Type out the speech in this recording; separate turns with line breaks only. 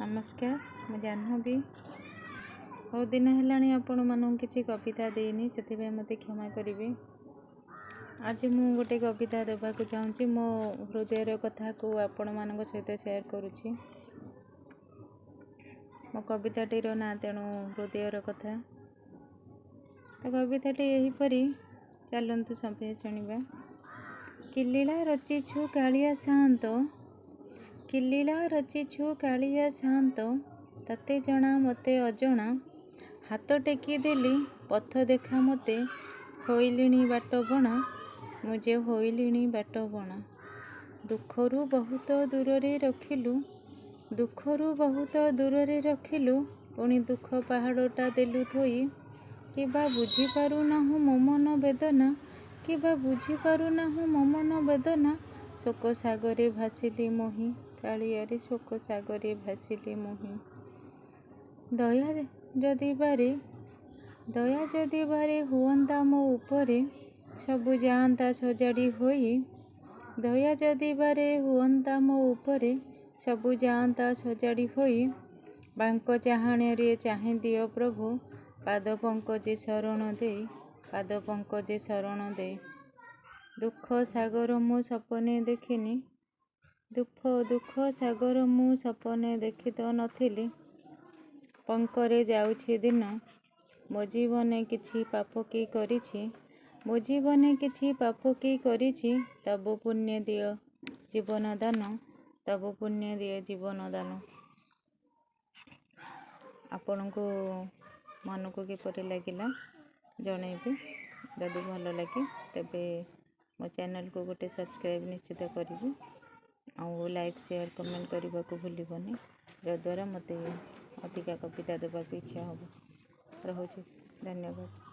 नमस्कार मैं जाह्नवी बहुत दिन है आपण मानू किसी कविता देनी से मत क्षमा करेंगे। आज मु गोटे कविता देवाक चाहूँगी मो हृदय कथा को आपण मान सहित शेयर करुँची। मो कविताटीर ना तेणु हृदय कथा तो कविताटी यहीपरी चलतु सब शुणा। किलीला रचिछु कालिया शांत किलीला रचिछु कालिया शांत तते जना मते अजणा हाथ टेकी देली पथ देखा मते होइलिणी बाट बणा मुझे होइलिणी बाट बणा दुखरू बहुत दूर रे रखिलु दुखरू बहुत दूर रे रखिलु पुणी दुख पहाड़टा देलु थोई किबा बुझी पारु नाहु मो मन वेदना किबा बुझी पारु नाहु मो मन वेदना शोक सागरे भासिली मोहि कालियारे शोक सागरे भासिली मोहि दया जदि बारे हुअंता मो उपरे सबु जांता सजाड़ी होई दया जदि बारे हुअंता मो उपरे सबु जांता सजाड़ी होई बांक चाहाणे चाहे दियो प्रभु पाद पंकजे शरण दे दुख सागर मु सपने देखिनी दुख सागर मु सपने देखी तो नथिली पंकरे जाउछि दिन मो जीवने किछि पाप की करिछि मो जीवने किछि पाप की करिछि तब पुण्य दियो जीवन दान तब पुण्य दियो जीवन दान। आपण को मन को किपरि लागिला जणेबे जदि भल लगे तेबे मो चैनल को गोटे सब्सक्राइब निश्चित करिबे आउ लाइक शेयर कमेंट करने को भूलबनी जद्वारा मते अधिका कविता देवाक इच्छा हो। रहुछि धन्यवाद।